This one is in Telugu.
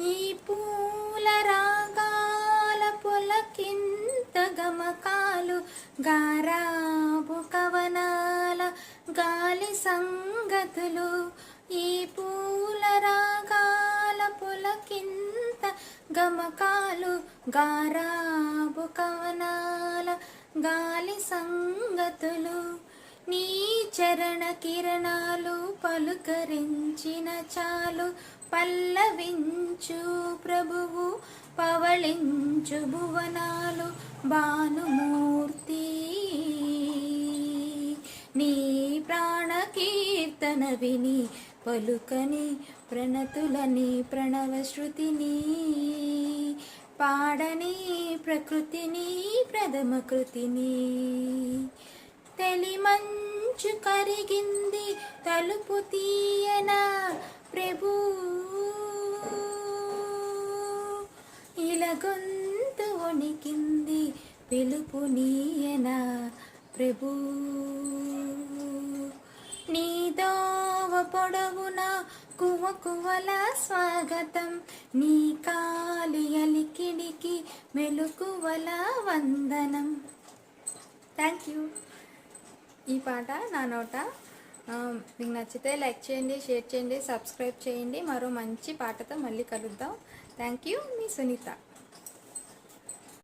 ఈ పూల రాగాల పొలకింత గమకాలు, గారాబు కవనాల గాలి సంగతులు. ఈ పూల రాగాల పొలకింత గమకాలు, గారాబు కవనాల గాలి సంగతులు. నీ చరణ కిరణాలు పలుకరించిన చాలు, పల్లవించు ప్రభువు పవళించు భువనాలు. భానుమూర్తి నీ ప్రాణ కీర్తన విని పలుకని ప్రణతులని ప్రణవ శృతిని, పాడని ప్రకృతిని ప్రథమ కృతిని. తెలిమంచు కరిగింది తలుపు తీయనా ప్రభు, ఇలగొంతు వణికింది పిలుపు నీయనా ప్రభు. నీ దోవ పొడవున కువ కువల స్వాగతం, నీ కాలి అలికిడికి మెలుకువల వందనం. Thank you. ఈ పాట నా నోట. మీకు నచ్చితే లైక్ చేయండి, షేర్ చేయండి, సబ్స్క్రైబ్ చేయండి. మరో మంచి పాటతో మళ్ళీ కలుద్దాం. Thank you. మీ సునీత.